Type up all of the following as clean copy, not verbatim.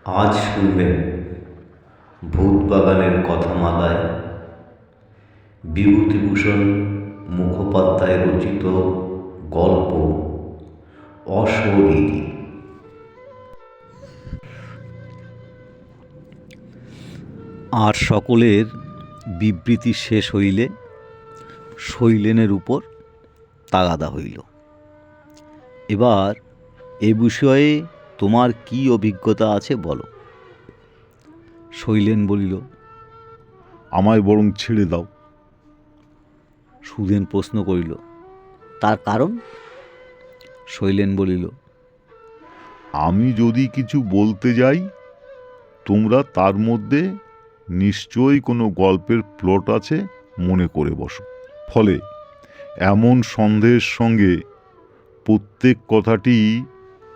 আজ শুনবেন ভূত বাগানের কথামালায় বিভূতিভূষণ মুখোপাধ্যায় রচিত গল্প অশরীরী। আর সকলের বিবৃতি শেষ হইলে শৈলেনের উপর তাগাদা হইল। এবার এ বিষয়ে তোমার কি অভিজ্ঞতা আছে বলো। শৈলেন বলিল, আমায় বরং ছেড়ে দাও। সুধেন প্রশ্ন করিল, তার কারণ? শৈলেন বলিল, আমি যদি কিছু বলতে যাই তোমরা তার মধ্যে নিশ্চয়ই কোনো গল্পের প্লট আছে মনে করে বসো। ফলে এমন সন্দেহের সঙ্গে প্রত্যেক কথাটি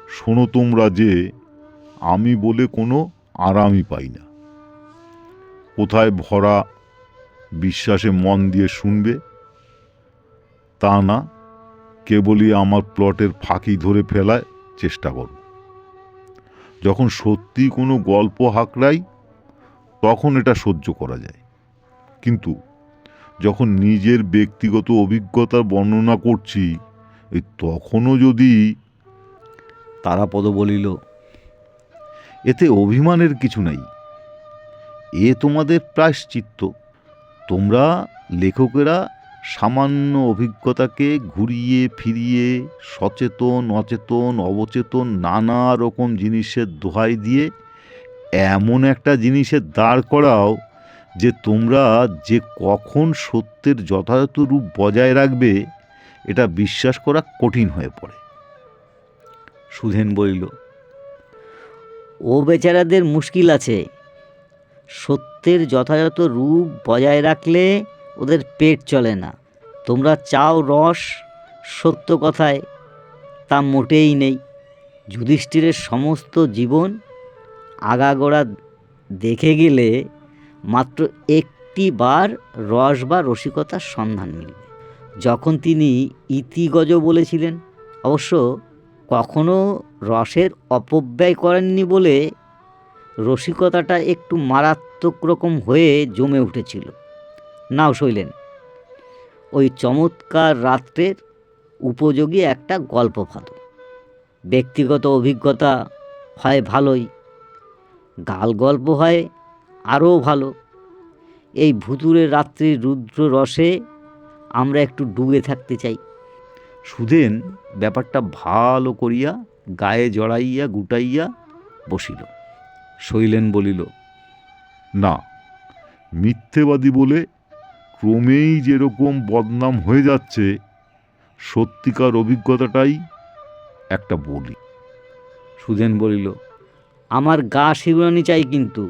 শোনো তোমরা যে আমি বলে কোনো আরামই পাই না। কোথায় ভরা বিশ্বাসে মন দিয়ে শুনবে, তা না কেবলই আমার প্লটের ফাঁকি ধরে ফেলার চেষ্টা করো। যখন সত্যি কোনো গল্প হাঁকড়াই তখন এটা সহ্য করা যায়, কিন্তু যখন নিজের ব্যক্তিগত অভিজ্ঞতার বর্ণনা করছি তখনও যদি। তারাপদ বলিল, এতে অভিমানের কিছু নাই, এ তোমাদের প্রায়শ্চিত্ত। তোমরা লেখকেরা সামান্য অভিজ্ঞতাকে ঘুরিয়ে ফিরিয়ে সচেতন অচেতন অবচেতন নানা রকম জিনিসের দোহাই দিয়ে এমন একটা জিনিসের দাঁড় করাও যে তোমরা যে কখন সত্যের যথাযথ রূপ বজায় রাখবে এটা বিশ্বাস করা কঠিন হয়ে পড়ে। সুধেন বলিল, ও বেচারাদের মুশকিল আছে। সত্যের যথাযথ রূপ বজায় রাখলে ওদের পেট চলে না। তোমরা চাও রস, সত্য কথায় তা মোটেই নেই। যুধিষ্ঠিরের সমস্ত জীবন আগাগোড়া দেখে গেলে মাত্র একটি বার রস বা রসিকতার সন্ধান মিলবে, যখন তিনি ইতিগজ বলেছিলেন। অবশ্য কখনো রসের অপব্যয় করেননি বলে রসিকতাটা একটু মারাত্মক রকম হয়ে জমে উঠেছিল। নাও শৈলেন, ওই চমৎকার রাত্রের উপযোগী একটা গল্প ফাঁদো। ব্যক্তিগত অভিজ্ঞতা হয় ভালোই, গাল গল্প হয় আরও ভালো। এই ভুতুরে রাত্রির রুদ্র রসে আমরা একটু ডুবে থাকতে চাই। সুধেন ব্যাপারটা ভালো করিয়া গায়ে জড়াইয়া গুটাইয়া বসিল। শৈলেন বলিল, না, মিথ্যেবাদী বলে ক্রমেই যেরকম বদনাম হয়ে যাচ্ছে, সত্যিকার অভিজ্ঞতাটাই একটা বলি। সুধেন বলিল, আমার গা শিউরানি চাই, কিন্তু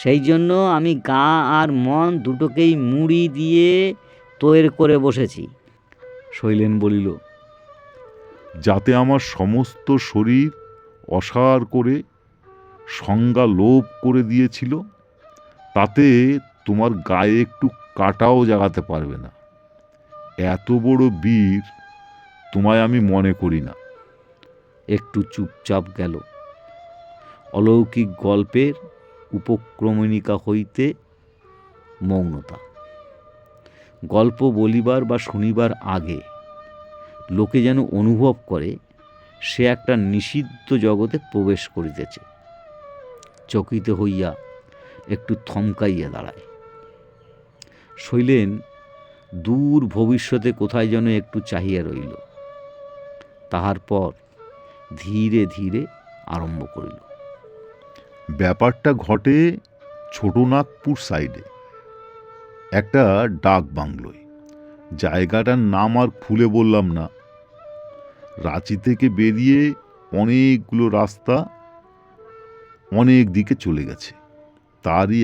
সেই জন্য আমি গা আর মন দুটোকেই মুড়ি দিয়ে তৈরি করে বসেছি। শৈলেন বলিল, যাতে আমার সমস্ত শরীর অসাড় করে সংজ্ঞা লোপ করে দিয়েছিল, তাতে তোমার গায়ে একটু কাটাও জাগাতে পারবে না। এত বড় বীর তোমায় আমি মনে করি না। একটু চুপচাপ গেল। অলৌকিক গল্পের উপক্রমণিকা হইতে মৌনতা। গল্প বলিবার বা শুনিবার আগে লোকে যেন অনুভব করে সে একটা নিষিদ্ধ জগতে প্রবেশ করিতেছে। চকিত হইয়া একটু থমকাইয়া দাঁড়ায়। শৈলেন দূর ভবিষ্যতে কোথায় যেন একটু চাহিয়া রইল। তাহার পর ধীরে ধীরে আরম্ভ করিল। ব্যাপারটা ঘটে ছোটনাগপুর সাইডে একটা ডাক বাংলোয়। জায়গাটার নাম আর খুলে বললাম না। রাঁচি থেকে বেরিয়ে অনেকগুলো রাস্তা অনেক দিকে চলে গেছে, তারই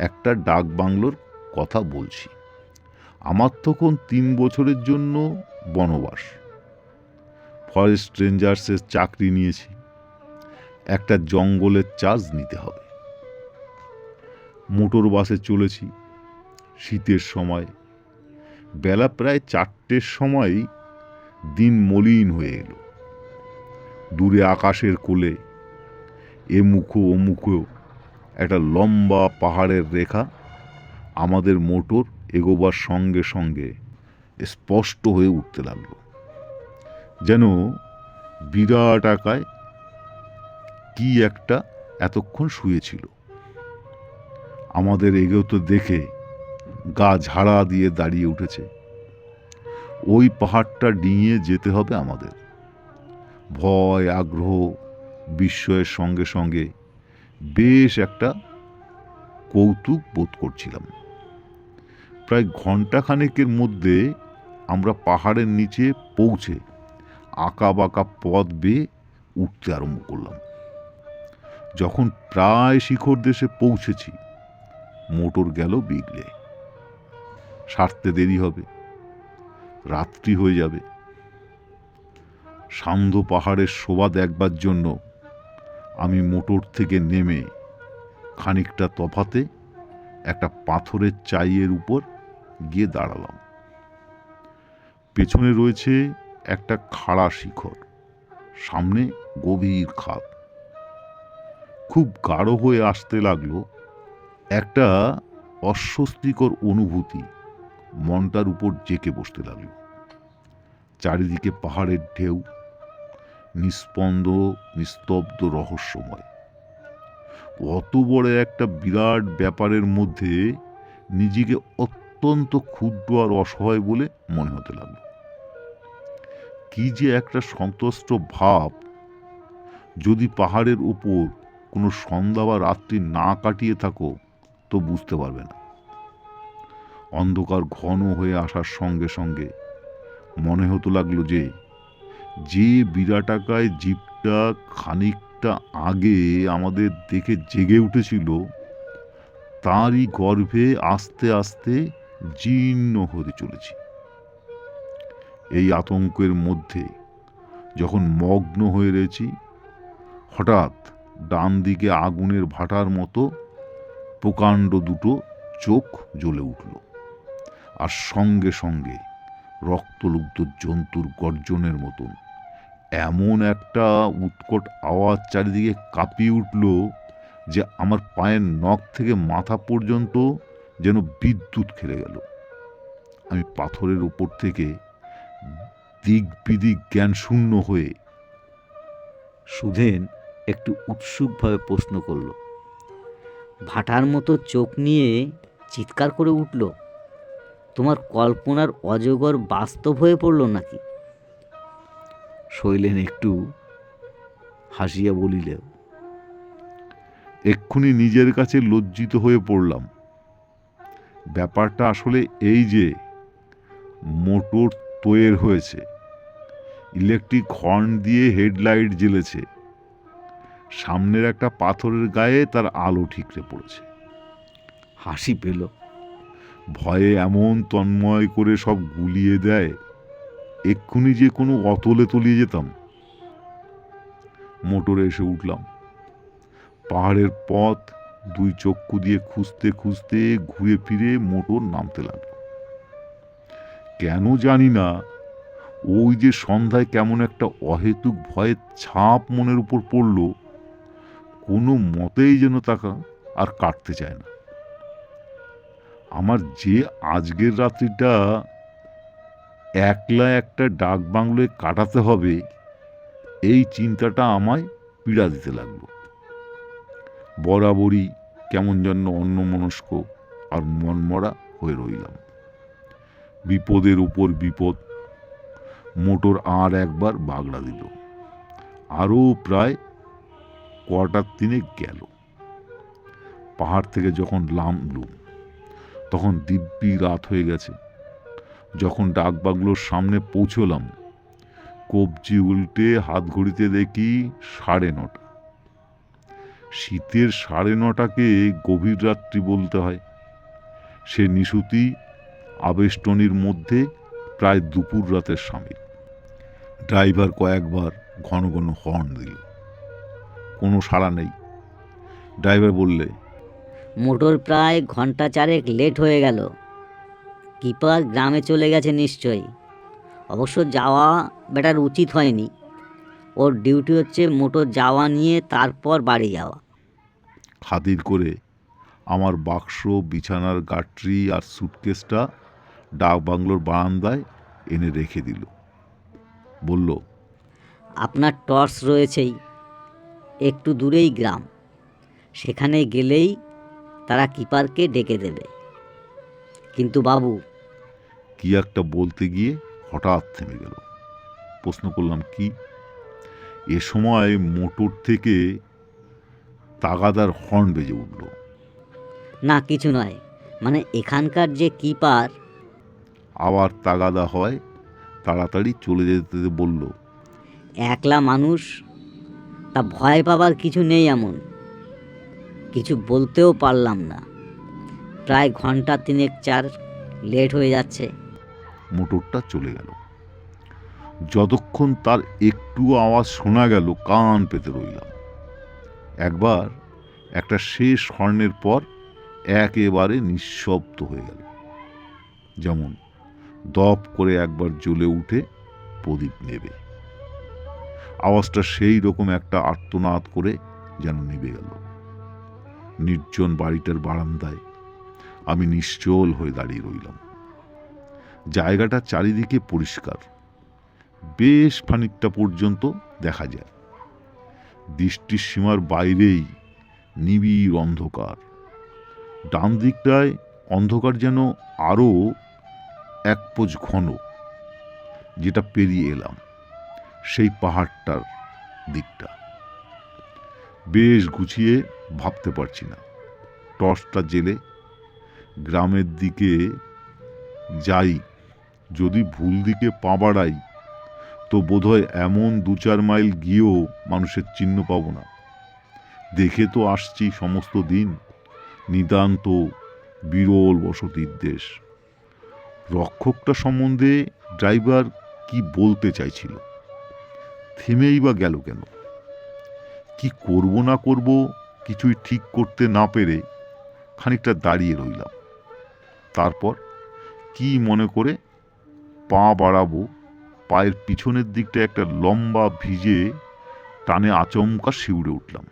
একটা ডাক বাংলোর কথা বলছি। আমার তখন 3 বছরের জন্য বনবাস। ফরেস্ট রেঞ্জার্সের চাকরি নিয়েছি। একটা জঙ্গলের চার্জ নিতে হবে। মোটর বাসে চলেছি। শীতের সময় বেলা প্রায় 4টের সময়ই দিন মলিন হয়ে এলো। দূরে আকাশের কোলে এ মুখো ও মুখো একটা লম্বা পাহাড়ের রেখা আমাদের মোটর এগোবার সঙ্গে সঙ্গে স্পষ্ট হয়ে উঠতে লাগলো, যেন বিরাট আকায় কি একটা এতক্ষণ শুয়েছিল। আমাদের এগোতে দেখে গা ঝাড়া দিয়ে দাঁড়িয়ে উঠেছে। ওই পাহাড়টা ডিঙিয়ে যেতে হবে আমাদের। ভয়, আগ্রহ, বিস্ময়ের সঙ্গে সঙ্গে বেশ একটা কৌতুক বোধ করছিলাম। প্রায় ঘণ্টাখানেকের মধ্যে আমরা পাহাড়ের নিচে পৌঁছে আঁকা বাঁকা পথ বেয়ে উঠতে আরম্ভ করলাম। যখন প্রায় শিখর দেশে পৌঁছেছি, মোটর গেল বিগড়ে। সারতে দেরি হবে, রাত্রি হয়ে যাবে। সান্ধ্য পাহাড়ের শোভা দেখবার জন্য আমি মোটর থেকে নেমে খানিকটা তফাতে একটা পাথরের চাইয়ের উপর গিয়ে দাঁড়ালাম। পেছনে রয়েছে একটা খাড়া শিখর, সামনে গভীর খাদ। খুব গাঢ় হয়ে আসতে লাগলো। একটা অস্বস্তিকর অনুভূতি মনটার উপর জেঁকে বসতে লাগলো। চারিদিকে পাহাড়ের ঢেউ, নিস্পন্দ, নিস্তব্ধ, রহস্যময়। অত বড় একটা বিরাট ব্যাপারের মধ্যে নিজেকে অত্যন্ত ক্ষুদ্র আর অসহায় বলে মনে হতে লাগলো। কি যে একটা সন্তুষ্ট ভাব! যদি পাহাড়ের উপর কোনো সন্ধ্যা বা রাত্রি না কাটিয়ে থাকো তো বুঝতে পারবে না। অন্ধকার ঘন হয়ে আসার সঙ্গে সঙ্গে মনে হতে লাগলো যে বিরাটাকায় জীবটা খানিকটা আগে আমাদের দেখে জেগে উঠেছিল, তারই গর্ভে আস্তে আস্তে জীর্ণ হতে চলেছি। এই আতঙ্কের মধ্যে যখন মগ্ন হয়ে রয়েছি, হঠাৎ ডান দিকে আগুনের ভাটার মতো প্রকাণ্ড দুটো চোখ জ্বলে উঠল, আর সঙ্গে সঙ্গে রক্তলুব্ধ জন্তুর গর্জনের মতন এমন একটা উৎকট আওয়াজ চারিদিকে কাঁপিয়ে উঠল যে আমার পায়ের নখ থেকে মাথা পর্যন্ত যেন বিদ্যুৎ খেলে গেল। আমি পাথরের উপর থেকে দিক বিদিক জ্ঞান শূন্য হয়ে। সুধেন একটু উৎসুকভাবে প্রশ্ন করল, ভাটার মতো চোখ নিয়ে চিৎকার করে উঠল? তোমার কল্পনার অজগর বাস্তব হয়ে পড়ল নাকি? শৈলেন একটু হাসিয়া বলিল, এক্ষুনি নিজের কাছে লজ্জিত হয়ে পড়লাম। ব্যাপারটা আসলে এই যে মোটর তৈরি হয়েছে, ইলেকট্রিক হর্ন দিয়ে হেডলাইট জ্বেলেছে, সামনের একটা পাথরের গায়ে তার আলো ঠিকরে পড়েছে। হাসি পেল। ভয়ে এমন তন্ময় করে সব গুলিয়ে দেয়, এক্ষুনি যে কোনো অতলে তলিয়ে যেতাম। মোটরে এসে উঠলাম। পাহাড়ের পথ দুই চক্ষু দিয়ে খুঁজতে খুঁজতে ঘুরে ফিরে মোটর নামতে লাগলো। কেন জানি না, ওই যে সন্ধ্যায় কেমন একটা অহেতুক ভয়ের ছাপ মনের উপর পড়ল, কোনো মতেই যেন তাকে আর কাটতে চায় না। আমার যে আজকের রাত্রিটা একলা একটা ডাক বাংলোয় কাটাতে হবে, এই চিন্তাটা আমায় পীড়া দিতে লাগলো। বরাবরই কেমন যেন অন্যমনস্ক আর মনমরা হয়ে রইলাম। বিপদের উপর বিপদ। মোটর আর একবার বাগড়া দিল। আরও প্রায় কোয়ার্টার 3 গেল। পাহাড় থেকে যখন নামলুম তখন দিব্যি রাত হয়ে গেছে। যখন ডাকবাংলোর সামনে পৌঁছলাম, কবজি উল্টে হাত ঘড়িতে দেখি 9:30। শীতের 9:30কে গভীর রাত্রি বলতে হয়। সে নিশুতি আবেষ্টনীর মধ্যে প্রায় দুপুর রাতের সামিল। ড্রাইভার কয়েকবার ঘন ঘন হর্ন দিল, কোনো সাড়া নেই। ড্রাইভার বললে, মোটর প্রায় ঘন্টা 4 লেট হয়ে গেল। কিপার গ্রামে চলে গেছে নিশ্চয়ই। অবশ্য যাওয়া বেটার উচিত হয়নি। ওর ডিউটি হচ্ছে মোটর যাওয়া নিয়ে তারপর বাড়ি যাওয়া। খাতির করে আমার বাক্স, বিছানার গাঁটরি আর সুটকেসটা ডাক বাংলোর বারান্দায় এনে রেখে দিল। বলল, আপনার টর্চ রয়েছেই, একটু দূরেই গ্রাম, সেখানে গেলেই তারা কিপারকে ডেকে দেবে। কিন্তু বাবু, কি একটা বলতে গিয়ে হঠাৎ থেমে গেল। প্রশ্ন করলাম, কি? এ সময় মোটর থেকে তাগাদার হর্ন বেজে উঠল। না কিছু নয়, মানে এখানকার যে কিপার। আবার তাগাদা হয়, তাড়াতাড়ি চলে যেতে বলল। একলা মানুষ, তা ভয় পাবার কিছু নেই এমন। কিছু বলতেও পারলাম না, প্রায় ঘন্টা 3-4 লেট হয়ে যাচ্ছে। মোটরটা চলে গেল। যতক্ষণ তার একটু আওয়াজ শোনা গেল কান পেতে রইলাম। একবার একটা শেষ হর্নের পর একেবারে নিঃশব্দ হয়ে গেল, যেমন দপ করে একবার জ্বলে উঠে প্রদীপ নেবে। আওয়াজটা সেই রকম একটা আর্তনাদ করে যেন নিভে গেল। নির্জন বাড়িটার বারান্দায় আমি নিশ্চল হয়ে দাঁড়িয়ে রইলাম। জায়গাটা চারিদিকে পরিষ্কার, বেশ খানিকটা পর্যন্ত দেখা যায়। দৃষ্টির সীমার বাইরেই নিবিড় অন্ধকার। ডান দিকটায় অন্ধকার যেন আরও এক পোজ ঘন। যেটা পেরিয়ে এলাম সেই পাহাড়টার দিকটা বেশ গুছিয়ে ভাবতে পারছি না। টর্চটা জেলে গ্রামের দিকে যাই, যদি ভুল দিকে পা বাড়াই তো বোধহয় এমন 2-4 মাইল গিয়েও মানুষের চিহ্ন পাব না। দেখে তো আসছি সমস্ত দিন নিতান্ত বিরল বসতির দেশ। রক্ষকটা সম্বন্ধে ড্রাইভার কি বলতে চাইছিল? থেমেই বা গেল কেন? কি করব না করব কিছুই ঠিক করতে না পেরে খানিকটা দাঁড়িয়ে রইলাম। তারপর কি মনে করে পা বাড়াবো, পায়ের পিছনের দিকটা একটা লম্বা ভিজে টানে আচমকা শিউরে উঠলাম।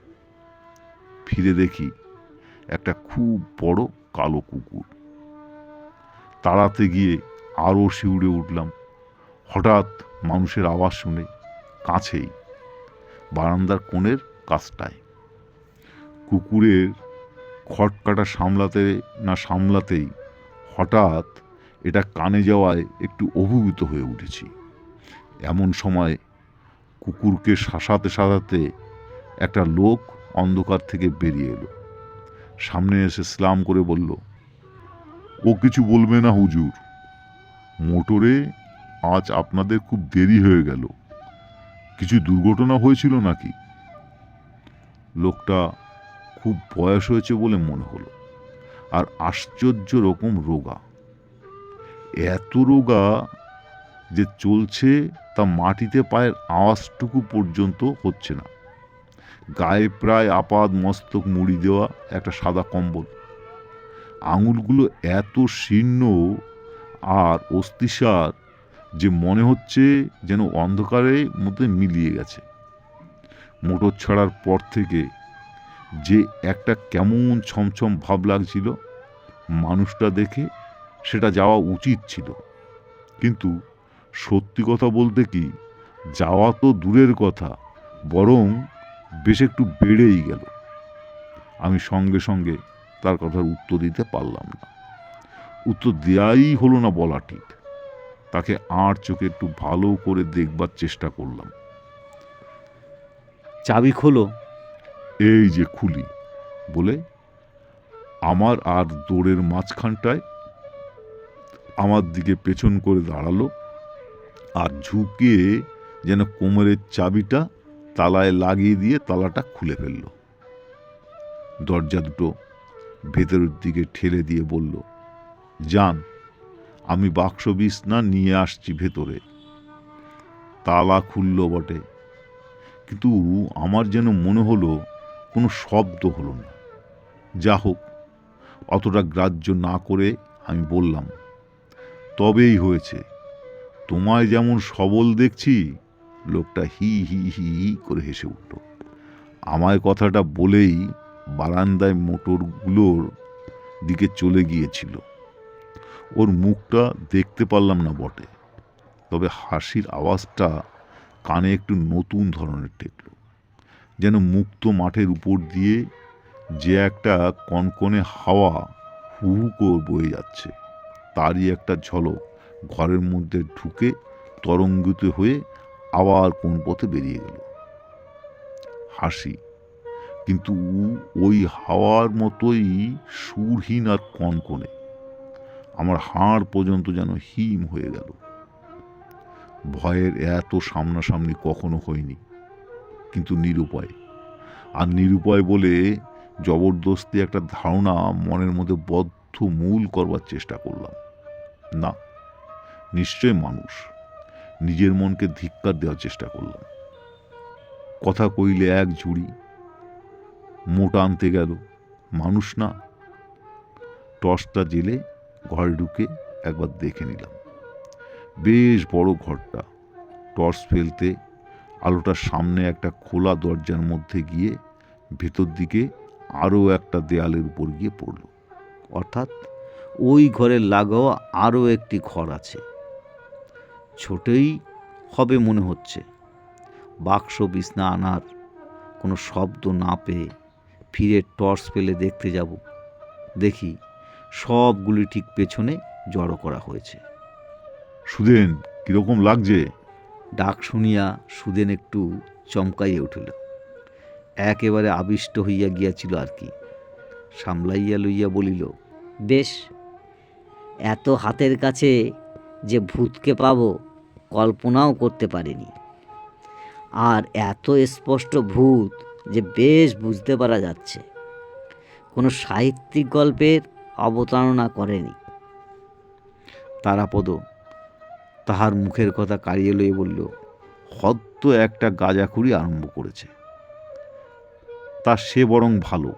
ফিরে দেখি একটা খুব বড় কালো কুকুর। তাড়াতে গিয়ে আরও শিউরে উঠলাম। হঠাৎ মানুষের আওয়াজ শুনে কাছেই বারান্দার কোণের কাছটায়। কুকুরের খটকাটা সামলাতেই হঠাৎ এটা কানে যাওয়ায় একটু অভিভূত হয়ে উঠেছি। এমন সময় কুকুরকে শাসাতে একটা লোক অন্ধকার থেকে বেরিয়ে এলো। সামনে এসে সালাম করে বলল, ও কিছু বলবে না হুজুর, মোটরে আজ আপনাদের খুব দেরি হয়ে গেল, কিছু দুর্ঘটনা হয়েছিল নাকি? লোকটা খুব বয়স হয়েছে বলে মনে হলো, আর আশ্চর্য রকম রোগা। এত রোগা যে চলছে তা মাটিতে পায়ের আওয়াজটুকু পর্যন্ত হচ্ছে না। গায়ে প্রায় আপাদ মস্তক মুড়ি দেওয়া একটা সাদা কম্বল। আঙুলগুলো এত শীর্ণ আর অস্থিসার যে মনে হচ্ছে যেন অন্ধকারের মধ্যে মিলিয়ে গেছে। মোটর ছাড়ার পর থেকে যে একটা কেমন ছমছম ভাব লাগছিল, মানুষটা দেখে সেটা যাওয়া উচিত ছিল, কিন্তু সত্যি কথা বলতে কি, যাওয়া তো দূরের কথা, বরং বেশ একটু বেড়েই গেল। আমি সঙ্গে সঙ্গে তার কথার উত্তর দিতে পারলাম না। উত্তর দেয়াই হলো না বলা ঠিক। তাকে আর চোখে একটু ভালো করে দেখবার চেষ্টা করলাম। চাবি খোলো। এই যে খুলি বলে আমার আর দৌড়ের মাঝখানটায় আমার দিকে পেছন করে দাঁড়ালো, আর ঝুঁকে যেন কোমরের চাবিটা তালায় লাগিয়ে দিয়ে তালাটা খুলে ফেলল। দরজা দুটো ভেতরের দিকে ঠেলে দিয়ে বলল, যান, আমি বাক্স বিছনা নিয়ে আসছি ভেতরে। তালা খুলল বটে, কিন্তু আমার যেন মনে হলো কোনো শব্দ হলো না। যা হোক, অতটা গ্রাহ্য না করে আমি বললাম, তবেই হয়েছে, তোমায় যেমন সবল দেখছি লোকটা হি হি হি হি করে হেসে উঠল। আমায় কথাটা বলেই বারান্দায় মোটরগুলোর দিকে চলে গিয়েছিল। ওর মুখটা দেখতে পারলাম না বটে, তবে হাসির আওয়াজটা কানে একটু নতুন ধরনের ঠেকল, যেন মুক্ত মাঠের উপর দিয়ে যে একটা কনকনে হাওয়া হু হু করে বয়ে যাচ্ছে, তারই একটা ঝলক ঘরের মধ্যে ঢুকে তরঙ্গিত হয়ে আবার কোন পথে বেরিয়ে গেল। হাসি, কিন্তু ওই হাওয়ার মতোই সুরহীন আর কনকনে। আমার হাড় পর্যন্ত যেন হিম হয়ে গেল। ভয়ের এত সামনাসামনি কখনো হয়নি, কিন্তু নিরুপায়। আর নিরুপায় বলে জবরদস্তি একটা ধারণা মনের মধ্যে বদ্ধ মূল করবার চেষ্টা করলাম। না, নিশ্চয় মানুষ। নিজের মনকে ধিক্কার দেওয়ার চেষ্টা করলাম। কথা কইলে এক ঝুড়ি, মোটা আনতে গেল, মানুষ না। টর্চটা জেলে ঘরে ঢুকে একবার দেখে নিলাম। বেশ বড় ঘরটা। টর্চ ফেলতে আলোটার সামনে একটা খোলা দরজার মধ্যে গিয়ে ভেতর দিকে আরও একটা দেয়ালের উপর গিয়ে পড়ল। অর্থাৎ ওই ঘরের লাগাও আরও একটি ঘর আছে। ছোটই হবে মনে হচ্ছে। বাক্স বিছনা আনার কোনো শব্দ না পেয়ে ফিরে টর্চ পেলে দেখতে যাব। দেখি সবগুলি ঠিক পেছনে জড়ো করা হয়েছে। সুধেন, কিরকম লাগছে? ডাক শুনিয়া সুদেন একটু চমকাইয়া উঠিল। একেবারে আবিষ্ট হইয়া গিয়াছিল আর কি। সামলাইয়া লইয়া বলিল, বেশ, এত হাতের কাছে যে ভূতকে পাবো কল্পনাও করতে পারিনি। আর এত স্পষ্ট ভূত যে বেশ বুঝতে পারা যাচ্ছে। কোনো সাহিত্যিক গল্পের অবতারণা করেনি। তারাপদ তাহার মুখের কথা কাড়িয়ে লইয়া বলল, হয়ত একটা গাঁজাখুরি আরম্ভ করেছে। তা সে বরং ভালো।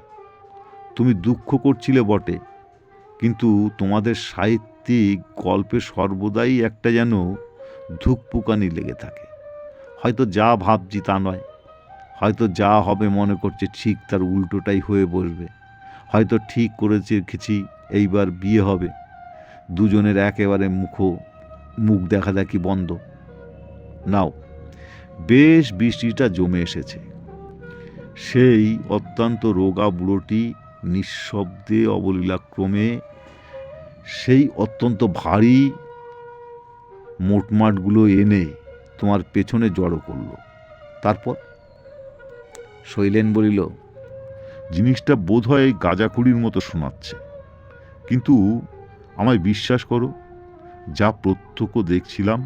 তুমি দুঃখ করছিলে বটে, কিন্তু তোমাদের সাহিত্যিক গল্পে সর্বদাই একটা যেন ধুকপুকানি লেগে থাকে। হয়তো যা ভাবছি তা নয়, হয়তো যা হবে মনে করছে ঠিক তার উল্টোটাই হয়ে বসবে। হয়তো ঠিক করেছে রেখেছি এইবার বিয়ে হবে, দুজনের একেবারে মুখ দেখাদেখি বন্ধ। নাও, বেশ বৃষ্টিটা জমে এসেছে। সেই অত্যন্ত রোগা বুড়োটি নিঃশব্দে অবলীলাক্রমে সেই অত্যন্ত ভারী মোটমাটগুলো এনে তোমার পেছনে জড়ো করল। তারপর শৈলেন বলিল, জিনিসটা বোধহয় গাঁজাখুরির মতো শোনাচ্ছে, কিন্তু আমায় বিশ্বাস করো, যা প্রত্যক্ষ দেখছিলাম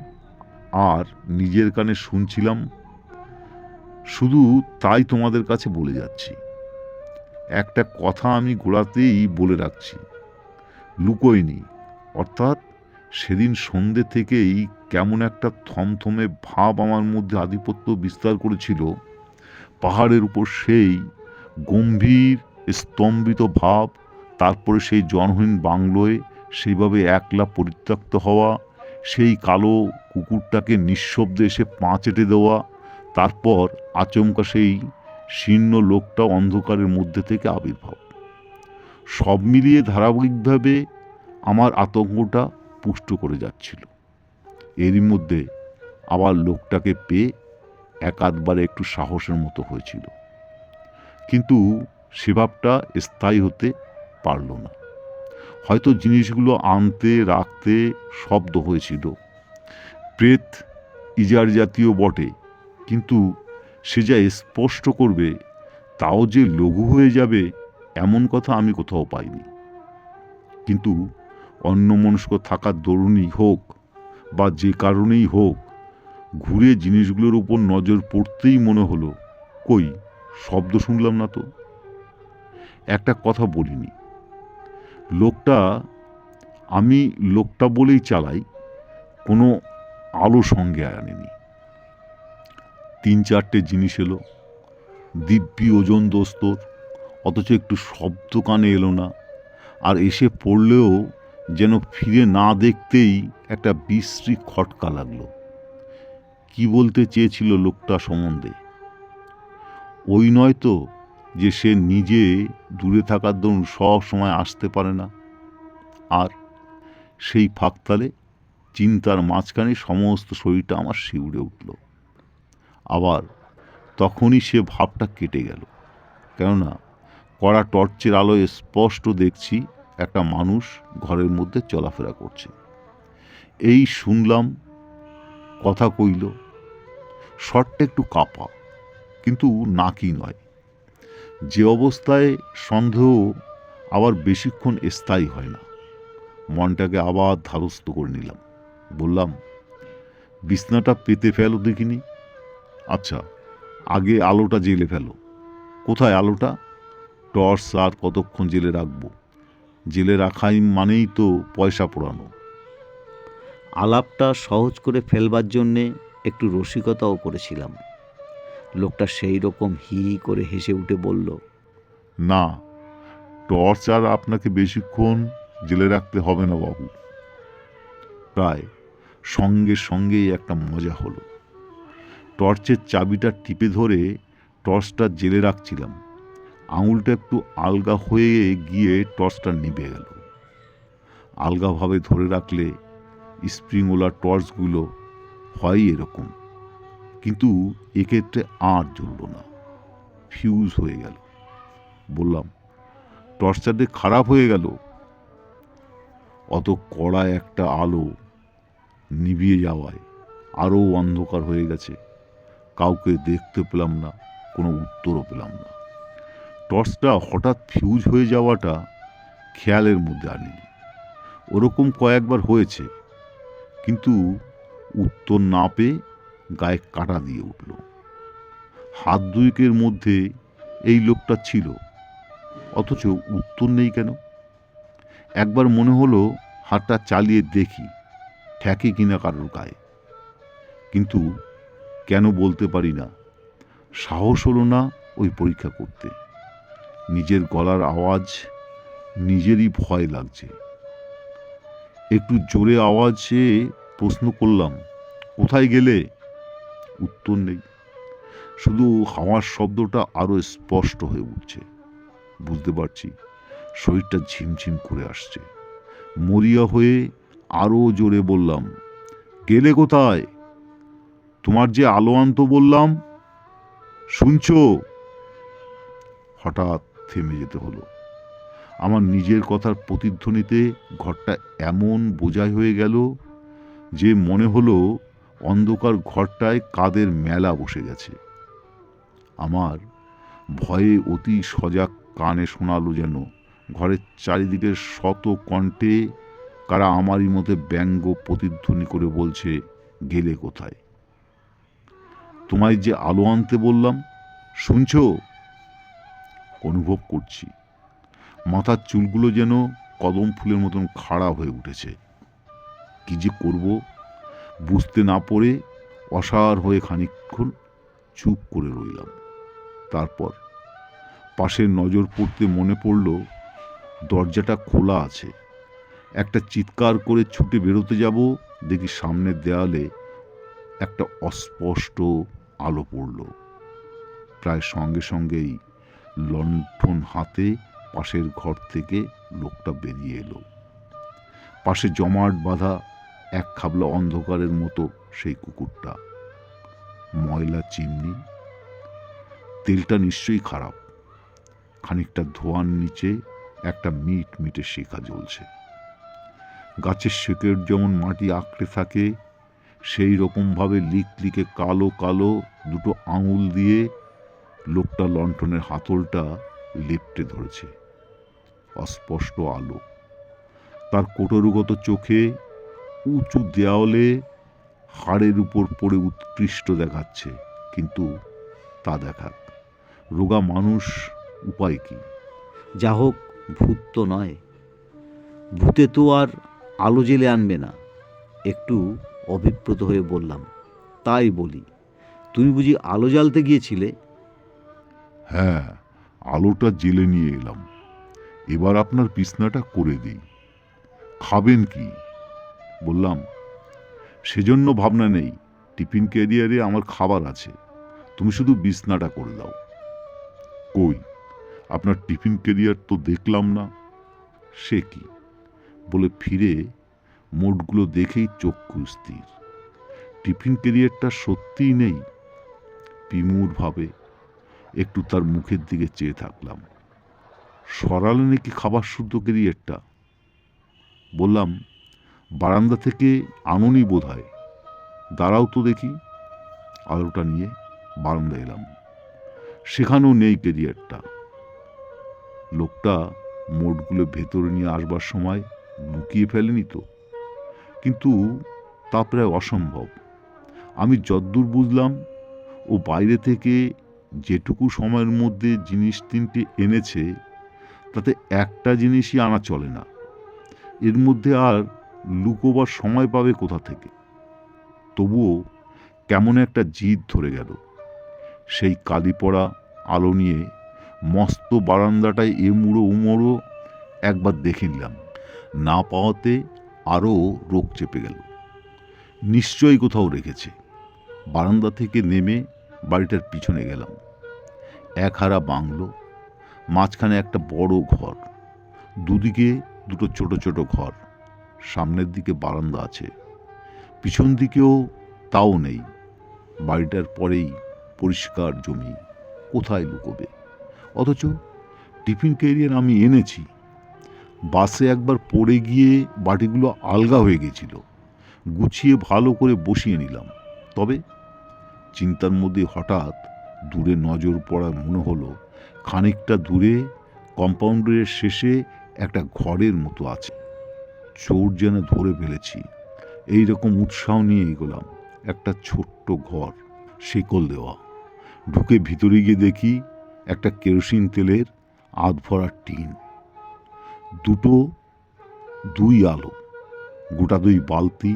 আর নিজের কানে শুনছিলাম শুধু তাই তোমাদের কাছে বলে যাচ্ছি। একটা কথা আমি গোড়াতেই বলে রাখছি, লুকোয়নি। অর্থাৎ সেদিন সন্ধ্যে থেকেই কেমন একটা থমথমে ভাব আমার মধ্যে আধিপত্য বিস্তার করেছিল। পাহাড়ের উপর সেই গম্ভীর স্তম্ভিত ভাব, তারপরে সেই জনহীন বাংলোয় সেইভাবে একলা পরিত্যক্ত হওয়া, সেই কালো কুকুরটাকে নিঃশব্দে এসে পা চেটে দেওয়া, তারপর আচমকা সেই শীর্ণ লোকটা অন্ধকারের মধ্যে থেকে আবির্ভাব। সব মিলিয়ে ধারাবাহিকভাবে আমার আতঙ্কটা পুষ্ট করে যাচ্ছিল। এরই মধ্যে আবার লোকটাকে পেয়ে একাধবারে একটু সাহসের মতো হয়েছিল, কিন্তু সে ভাবটা স্থায়ী হতে পারল না। হয়তো জিনিসগুলো আনতে রাখতে শব্দ হয়েছিল, প্রেত ইজার জাতীয় বটে, কিন্তু সে যা স্পষ্ট করবে তাও যে লঘু হয়ে যাবে এমন কথা আমি কোথাও পাইনি। কিন্তু অন্যমনস্ক থাকার দরুনই হোক বা যে কারণেই হোক, ঘুরে জিনিসগুলোর উপর নজর পড়তেই মনে হলো, কই শব্দ শুনলাম না তো। একটা কথা বলিনি, আমি লোকটা বলেই চালাই, কোনো আলো সঙ্গে আনেনি। 3-4টে জিনিস এলো, দিব্যি ওজন দোস্তর, অথচ একটু শব্দ কানে এলো না। আর এসে পড়লেও যেন ফিরে না দেখতেই একটা বিশ্রী খটকা লাগলো। কি বলতে চেয়েছিল লোকটা সম্বন্ধে? ওই নয় তো যে সে নিজে দূরে থাকার দরুন সব সময় আসতে পারে না। আর সেই ফাঁকতালে চিন্তার মাঝখানে সমস্ত শরীরটা আমার শিউরে উঠল। আবার তখনই সে ভাবটা কেটে গেল, কেননা কড়া টর্চের আলোয় স্পষ্ট দেখছি একটা মানুষ ঘরের মধ্যে চলাফেরা করছে। এই শুনলাম, কথা কইল, শটটা একটু কাঁপা, কিন্তু নাকি নয়। যে অবস্থায় সন্দেহ আবার বেশিক্ষণ স্থায়ী হয় না। মনটাকে আবার ধারস্থ করে নিলাম। বললাম, বিছনাটা পেতে ফেলো দেখিনি। আচ্ছা, আগে আলোটা জেলে ফেলো। কোথায় আলোটা? টর্চ আর কতক্ষণ জেলে রাখবো? জেলে রাখাই মানেই তো পয়সা পোড়ানো। আলাপটা সহজ করে ফেলবার জন্যে একটু রসিকতাও করেছিলাম। লোকটা সেই রকম হি হি করে হেসে উঠে বলল, না, টর্চ আর আপনাকে বেশিক্ষণ জেলে রাখতে হবে না বাবু। প্রায় সঙ্গে সঙ্গেই একটা মজা হলো। টর্চের চাবিটা টিপে ধরে টর্চটা জেলে রাখছিলাম, আঙুলটা একটু আলগা হয়ে গিয়ে টর্চটা নিভে গেল। আলগাভাবে ধরে রাখলে স্প্রিংওয়ালা টর্চগুলো হয় এরকম, কিন্তু এক্ষেত্রে আর জ্বলল না, ফিউজ হয়ে গেল। বললাম, টর্চটা খারাপ হয়ে গেল। অত কড়া একটা আলো নিভিয়ে যাওয়ায় আরও অন্ধকার হয়ে গেছে। কাউকে দেখতে পেলাম না, কোনো উত্তরও পেলাম না। টর্চটা হঠাৎ ফিউজ হয়ে যাওয়াটা খেয়ালের মধ্যে আনিনি। ওরকম কয়েকবার হয়েছে, কিন্তু উত্তর না পেয়ে গায়ে কাটা দিয়ে উঠল। হাত দুয়েকের মধ্যে এই লোকটা ছিল, অথচ উত্তর নেই কেন? একবার মনে হলো হাতটা চালিয়ে দেখি ঠেকে কিনা কারোর গায়ে, কিন্তু কেন বলতে পারি না, সাহস হলো না ওই পরীক্ষা করতে। নিজের গলার আওয়াজ নিজেরই ভয় লাগছে। একটু জোরে আওয়াজে প্রশ্ন করলাম, কোথায় গেলে? উত্তর নেই, শুধু হাওয়ার শব্দটা আরো স্পষ্ট হয়ে উঠছে। বুঝতে পারছি শরীরটা ঝিমঝিম করে আসছে। মরিয়া হয়ে আরো জোরে বললাম, গেলে কোথায়? তোমার যে আলো আনতো বললাম, শুনছো? হঠাৎ থেমে যেতে হলো। আমার নিজের কথার প্রতিধ্বনিতে ঘরটা এমন বোঝাই হয়ে গেল যে মনে হলো অন্ধকার ঘরটায় কাদের মেলা বসে গেছে। আমার ভয়ে অতি সজাগ কানে শোনালো যেন ঘরের চারিদিকের শত কণ্ঠে কারা আমারই মধ্যে ব্যঙ্গ প্রতিধ্বনি করে বলছে, গেলে কোথায়? তোমায় যে আলো আনতে বললাম, শুনছো? অনুভব করছি মাথার চুলগুলো যেন কদম ফুলের মতন খাড়া হয়ে উঠেছে। কি যে করব বুঝতে না পড়ে অসাড় হয়ে খানিকক্ষণ চুপ করে রইলাম। তারপর পাশের নজর পড়তে মনে পড়ল দরজাটা খোলা আছে। একটা চিৎকার করে ছুটে বেরোতে যাব, দেখি সামনের দেয়ালে একটা অস্পষ্ট আলো পড়ল। প্রায় সঙ্গে সঙ্গেই লণ্ঠন হাতে পাশের ঘর থেকে লোকটা বেরিয়ে এলো। পাশে জমাট বাঁধা এক খাবলা অন্ধকারের মতো সেই কুকুরটা। ময়লা চিমনি, তেলটা নিশ্চয়ই খারাপ। খানিকটা ধোঁয়ার নিচে একটা মিট মিটে শিখা জ্বলছে। গাছের শেকড় যেমন মাটি আঁকড়ে থাকে, সেই রকমভাবে লিকলিকে কালো কালো দুটো আঙুল দিয়ে লোকটা লণ্ঠনের হাতলটা লেপ্টে ধরেছে। অস্পষ্ট আলো তার কোটরগত চোখে উঁচু দেওয়ালে হাড়ের উপর পড়ে উৎকৃষ্ট দেখাচ্ছে। কিন্তু তা দেখাক, রোগা মানুষ, উপায় কি? যা হোক, ভূত তো নয়। ভূতে তো আর আলো জেলে আনবে না। একটু অভিপ্রত হয়ে বললাম, তাই বলি, তুমি বুঝি আলো জ্বালতে গিয়েছিলে? হ্যাঁ, আলোটা জেলে নিয়ে এলাম। এবার আপনার বিছনাটা করে দিই। খাবেন কি? বললাম, সেজন্য ভাবনা নেই, টিফিন ক্যারিয়ারে আমার খাবার আছে, তুমি শুধু বিছনাটা করে দাও। কই, আপনার টিফিন ক্যারিয়ার তো দেখলাম না। সে কি বলে ফিরে মোটগুলো দেখেই চক্ষু স্থির। টিফিন ক্যারিয়ারটা সত্যিই নেই। বিমূঢ় ভাবে একটু তার মুখের দিকে চেয়ে থাকলাম। সরালে নাকি খাবার শুদ্ধ ক্যারিয়ারটা? বললাম, বারান্দা থেকে আনুনি বোধ হয়, দাঁড়াও তো দেখি। আলোটা নিয়ে বারান্দা এলাম, সেখানেও নেই ক্যারিয়ারটা। লোকটা মোটগুলো ভেতরে নিয়ে আসবার সময় লুকিয়ে ফেলেনি তো? কিন্তু তা প্রায় অসম্ভব। আমি যদ্দূর বুঝলাম, ও বাইরে থেকে যেটুকু সময়ের মধ্যে জিনিস তিনটে এনেছে, তাতে একটা জিনিসই আনা চলে না। এর মধ্যে আর লুকোবার সময় পাবে কোথা থেকে? তবুও কেমন একটা জিদ ধরে গেল। সেই কালি পড়া আলো নিয়ে মস্ত বারান্দাটায় এমুড়ো উমড়ো একবার দেখে নিলাম। না পাওয়াতে আরও রোগ চেপে গেল। নিশ্চয়ই কোথাও রেখেছে। বারান্দা থেকে নেমে বাড়িটার পিছনে গেলাম। একহারা বাংলো, মাঝখানে একটা বড় ঘর, দুদিকে দুটো ছোট ছোট ঘর, সামনের দিকে বারান্দা আছে, পিছন দিকেও তাও নেই। বাড়িটার পরেই পরিষ্কার জমি, কোথায় লুকোবে? অথচ টিফিন ক্যারিয়ার আমি এনেছি। বাসে একবার পড়ে গিয়ে বাটিগুলো আলগা হয়ে গেছিল, গুছিয়ে ভালো করে বসিয়ে নিলাম। তবে চিন্তার মধ্যে হঠাৎ দূরে নজর পড়ার মনে হলো, খানিকটা দূরে কম্পাউন্ডের শেষে একটা ঘরের মতো আছে। চোর যেন ধরে ফেলেছি, এই রকম উৎসাহ নিয়ে এগোলাম। একটা ছোট্ট ঘর, শিকল দেওয়া। ঢুকে ভিতরে গিয়ে দেখি একটা কেরোসিন তেলের আধ ভরা টিন, দুই আলো, গোটা 2 বালতি।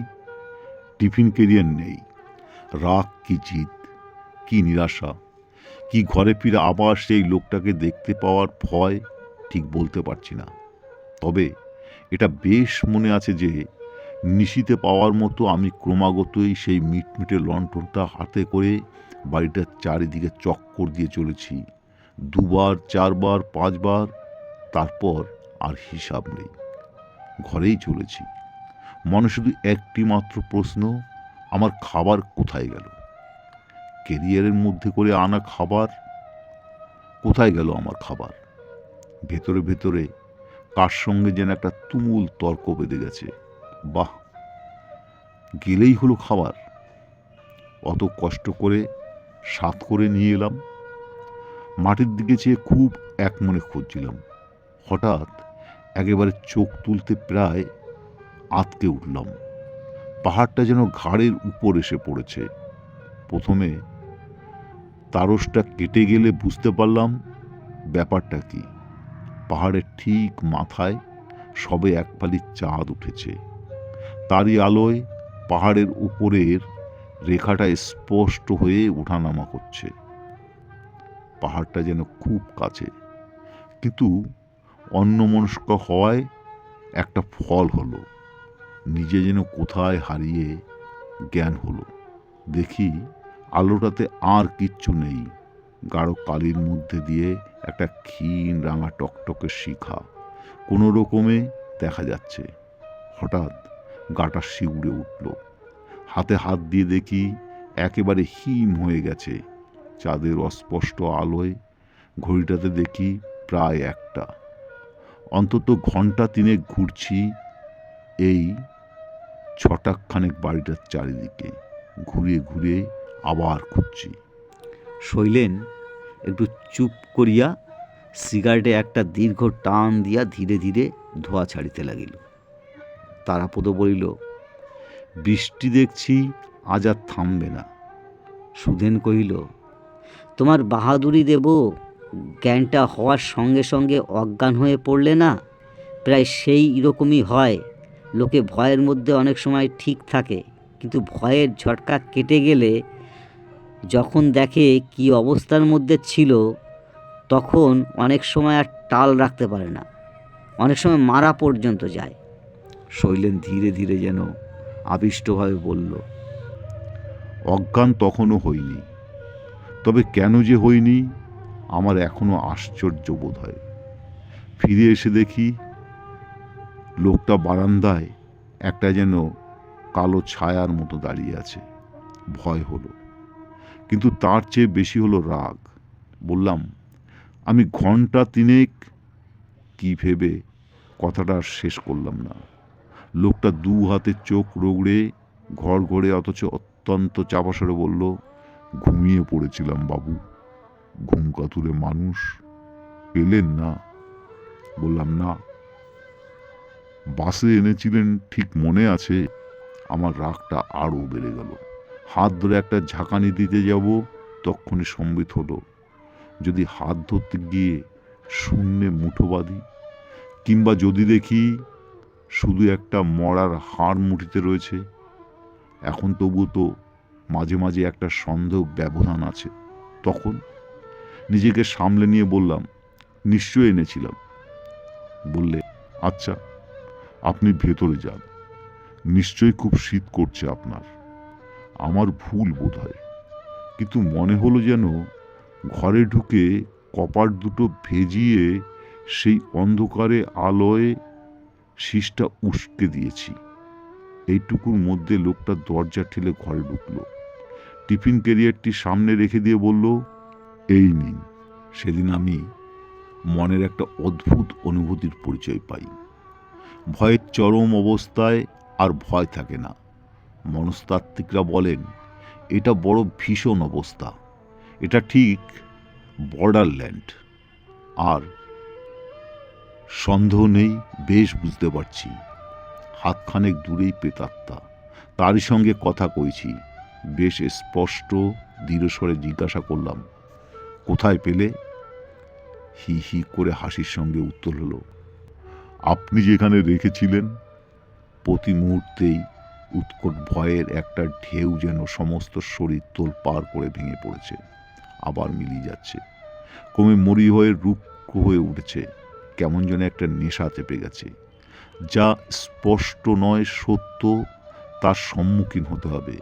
টিফিন ক্যারিয়ার নেই। রাগ কি জিদ, কি নিরাশা, কি ঘরে ফিরে আবার সেই লোকটাকে দেখতে পাওয়ার ভয়, ঠিক বলতে পারছি না। তবে এটা বেশ মনে আছে যে নিশিতে পাওয়ার মতো আমি ক্রমাগতই সেই মিটমিটে লণ্ঠনটা হাতে করে বাড়িটার চারিদিকে চক্কর দিয়ে চলেছি। 2 বার 4 বার 5 বার, তারপর আর হিসাব নেই। ঘরেই চলেছি, মনে শুধু একটি মাত্র প্রশ্ন, আমার খাবার কোথায় গেল? ক্যারিয়ারের মধ্যে করে আনা খাবার কোথায় গেল? আমার খাবার ভেতরে ভেতরে কার সঙ্গে যেন একটা তুমুল তর্ক বেঁধে গেছে। বাহ, গেলেই হলো খাবার। অত কষ্ট করে সাত করে নিয়ে এলাম। মাটির দিকে চেয়ে খুব একমনে খুঁজছিলাম। হঠাৎ একেবারে চোখ তুলতে প্রায় আঁতকে উঠলাম। পাহাড়টা যেন ঘাড়ের উপর এসে পড়েছে। প্রথমে তারসটা কেটে গেলে বুঝতে পারলাম ব্যাপারটা কি। পাহাড়ের ঠিক মাথায় সবে এক ফালি চাঁদ উঠেছে। তারই আলোয় পাহাড়ের উপরের রেখাটা স্পষ্ট হয়ে ওঠানামা করছে। পাহাড়টা যেন খুব কাছে, কিন্তু অন্যমনস্ক হওয়ায় একটা ফল হলো। নিজে যেন কোথায় হারিয়ে জ্ঞান হলো। দেখি আলোটাতে আর কিচ্ছু নেই। গাঢ় কালির মধ্যে দিয়ে একটা ক্ষীণ রাঙা টকটকে শিখা কোনো রকমে দেখা যাচ্ছে। হঠাৎ গাটা শিউরে উঠল। হাতে হাত দিয়ে দেখি একেবারে হিম হয়ে গেছে। চাঁদের অস্পষ্ট আলোয় ঘড়িটাতে দেখি প্রায় 1টা। অন্তত ঘন্টা 3 ঘুরছি এই 6টা খানেক বাড়িটার চারিদিকে, ঘুরে ঘুরে আবার খুঁজছি। শৈলেন একটু চুপ করিয়া সিগারেটে একটা দীর্ঘ টান দিয়া ধীরে ধীরে ধোঁয়া ছাড়িতে লাগিল। তারাপদ বলিল, বৃষ্টি দেখছি আজ আর থামবে না। সুধেন কহিল, তোমার বাহাদুরি দেব, জ্ঞানটা হওয়ার সঙ্গে সঙ্গে অজ্ঞান হয়ে পড়লে না, প্রায় সেই রকমই হয়। লোকে ভয়ের মধ্যে অনেক সময় ঠিক থাকে, কিন্তু ভয়ের ঝটকা কেটে গেলে যখন দেখে কি অবস্থার মধ্যে ছিল, তখন অনেক সময় আর টাল রাখতে পারে না, অনেক সময় মারা পর্যন্ত যায়। শৈলেন ধীরে ধীরে যেন আবিষ্টভাবে বলল, অজ্ঞান তখনও হইনি, তবে কেন যে হইনি আমার এখনো আশ্চর্য বোধ হয়। ফিরে এসে দেখি লোকটা বারান্দায় একটা যেন কালো ছায়ার মতো দাঁড়িয়ে আছে। ভয় হলো, কিন্তু তার চেয়ে বেশি হলো রাগ। বললাম, আমি ঘন্টা তিনেক, কি ভেবে কথাটা আর শেষ করলাম না। লোকটা দু হাতে চোখ রগড়ে ঘর ঘরে অথচ অত্যন্ত চাপাসরে বলল, ঘুমিয়ে পড়েছিলাম বাবু, ঘুম কাতুরে মানুষ, পেলেন না? বললাম, না। বাসে এনেছিলেন ঠিক মনে আছে? আমার রাগটা আরও বেড়ে গেল। হাত ধরে একটা ঝাঁকানি দিতে যাব, তক্ষুনি সম্বিত হলো, যদি হাত ধরতে গিয়ে শূন্যে মুঠো বাঁধি, কিংবা যদি দেখি শুধু একটা মরার হাড় মুঠিতে রয়েছে। এখন তবু তো মাঝে মাঝে একটা সন্দেহ ব্যবধান আছে। তখন নিজেকে সামলে নিয়ে বললাম, নিশ্চয়ই এনেছিলাম। বললে, আচ্ছা, আপনি ভেতরে যান, নিশ্চয়ই খুব শীত করছে আপনার। আমার ভুল বোধ হয়, কিন্তু মনে হলো যেন ঘরে ঢুকে কপাট দুটো ভেজিয়ে সেই অন্ধকারে আলোয় শীষটা উস্কে দিয়েছি। এইটুকুর মধ্যে লোকটা দরজা ঠেলে ঘরে ঢুকলো, টিফিন ক্যারিয়ারটি সামনে রেখে দিয়ে বলল, এই নিন। সেদিন আমি মনের একটা অদ্ভুত অনুভূতির পরিচয় পাই। ভয়ের চরম অবস্থায় আর ভয় থাকে না। মনস্তাত্ত্বিকরা বলেন এটা বড় ভীষণ অবস্থা, এটা ঠিক বর্ডারল্যান্ড। আর সন্দেহ নেই, বেশ বুঝতে পারছি। হাতখানেক দূরেই প্রেতাত্মা, তারই সঙ্গে কথা কইছি। বেশ স্পষ্ট দৃঢ়স্বরে জিজ্ঞাসা করলাম, কোথায় পেলে? হি হি করে হাসির সঙ্গে উত্তর হলো, আপনি যেখানে রেখেছিলেন। প্রতি মুহূর্তেই উৎকট ভয়ের একটা ঢেউ যেন সমস্ত শরীর তোলপাড় করে ভেঙে পড়েছে, আবার মিলিয়ে যাচ্ছে। ক্রমে মরি হয়ে রুক্ষ হয়ে উঠেছে, কেমন যেন একটা নেশা চেপে গেছে। যা স্পষ্ট নয় সত্য, তার সম্মুখীন হতে হবে।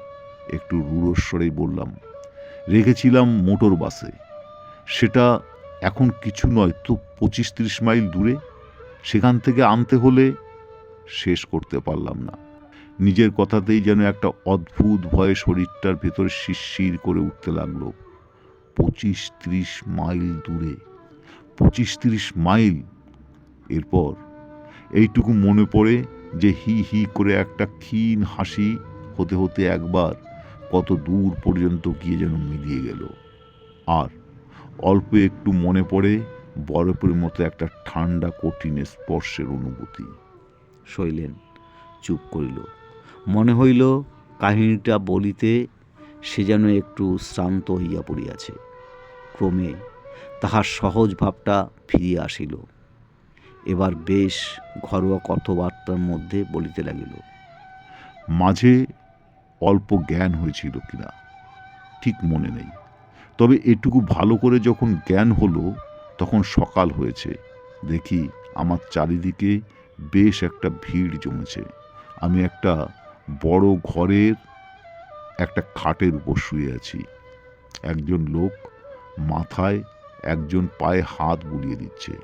একটু রূঢ়স্বরেই বললাম, রেখেছিলাম মোটর বাসে। সেটা এখন কিছু নয় তো 25-30 মাইল দূরে। সেখান থেকে আনতে হলে। শেষ করতে পারলাম না। নিজের কথাতেই যেন একটা অদ্ভুত ভয়ে শরীরটার ভেতরে শিরশির করে উঠতে লাগলো। 25-30 মাইল দূরে, 25-30 মাইল। এরপর এইটুকু মনে পড়ে যে হি হি করে একটা ক্ষীণ হাসি হতে হতে একবার কত দূর পর্যন্ত গিয়ে যেন মিলিয়ে গেল। আর অল্প একটু মনে পড়ে বরফের মতো একটা ঠান্ডা কঠিন স্পর্শের অনুভূতি। শৈলেন চুপ করিল। মনে হইল কাহিনীটা বলিতে সে যেন একটু শ্রান্ত হইয়া পড়িয়াছে। ক্রমে তাহার সহজ ভাবটা ফিরিয়া আসিল। এবার বেশ ঘরোয়া কথাবার্তার মধ্যে বলিতে লাগিল। মাঝে অল্প জ্ঞান হয়েছিল কিনা ঠিক মনে নেই, তবে এটুকু ভালো করে যখন জ্ঞান হলো তখন সকাল হয়েছে। দেখি আমার চারিদিকে বেশ একটা ভিড় জমেছে। আমি একটা বড় ঘরের একটা খাটের উপর শুয়ে আছি। একজন লোক মাথায় একজন পায়ে হাত বুলিয়ে দিচ্ছে।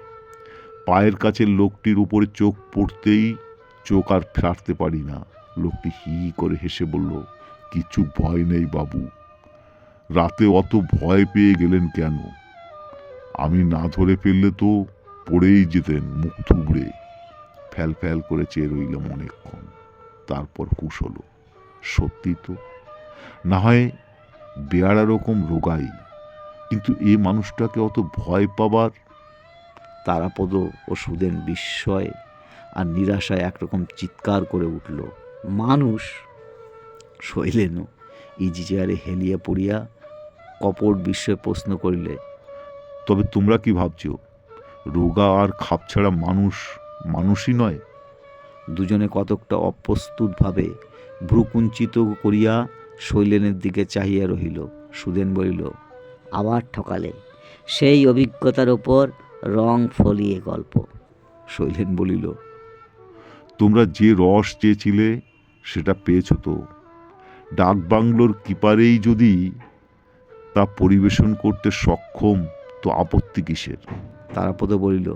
পায়ের কাছে লোকটির উপরে চোখ পড়তেই চোখ আর ফেরাতে পারি না। লোকটি হি করে হেসে বলল, কিছু ভয় নেই বাবু, রাতে অত ভয় পেয়ে গেলেন কেন? আমি না ধরে ফেললে তো পড়েই যেতেন মুখ থুবড়ে। ফ্যাল ফ্যাল করে চেয়ে রইলাম অনেকক্ষণ, তারপর হুঁশ হলো। সত্যি তো, না হয় বেয়ারা রকম রোগাই, কিন্তু এ মানুষটাকে অত ভয় পাবার। তারাপদ ও সুদেন বিস্ময় আর নিরাশায় একরকম চিৎকার করে উঠল। মানুষ? শৈলেনও ইজি চেয়ারে হেলিয়া পড়িয়া কপট বিস্ময়ে প্রশ্ন করিলে, তবে তোমরা কি ভাবছ রোগা আর খাপছাড়া মানুষ মানুষই নয়? দুজনে কতকটা অপ্রস্তুতভাবে ভ্রুকুঞ্চিত করিয়া শৈলেনের দিকে চাহিয়া রহিল। সুদেন বলিল, আবার ঠকালে, সেই অভিজ্ঞতার ওপর রং ফলিয়ে গল্প। শৈলেন বলিল, তোমরা যে রস চেয়েছিলে সেটা পেয়েছ তো? ডাকবাংলোর কিপারেই যদি তা পরিবেশন করতে সক্ষম, তো আপত্তি কিসের? তারাপদ বলিল,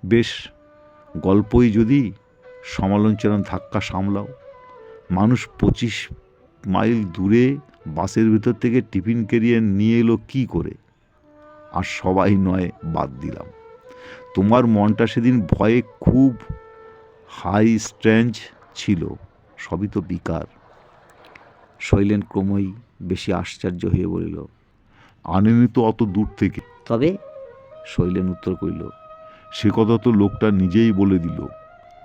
বেশ, গল্পই যদি, সমালোচনা ধাক্কা সামলাও। মানুষ 25 মাইল দূরে বাসের ভিতর থেকে টিফিন ক্যারিয়ার নিয়ে এলো কি করে? আর সবাই নয়, বাদ দিলাম। তোমার মনটা সেদিন ভয়ে খুব হাই স্ট্রেঞ্জ ছিল, সবই তো বিকার। শৈলেন ক্রমই বেশি আশ্চর্য হয়ে বলিল, আনেনি তো অত দূর থেকে। তবে শৈলেন উত্তর করিল, সে কথা তো লোকটা নিজেই বলে দিল,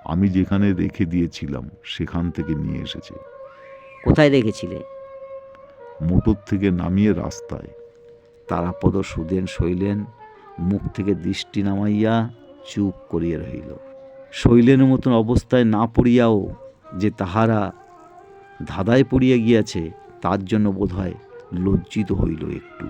আমি যেখানে রেখে দিয়েছিলাম সেখান থেকে নিয়ে এসেছে। কোথায় রেখেছিলে? মোটর থেকে নামিয়ে রাস্তায়। তারাপদ সুদেন শৈলেন মুখ থেকে দৃষ্টি নামাইয়া চুপ করিয়া রহিল। শৈলেনের মতন অবস্থায় না পড়িয়াও যে তাহারা ধাঁধায় পড়িয়া গিয়াছে, তার জন্য বোধ হয় লজ্জিত হইল একটু।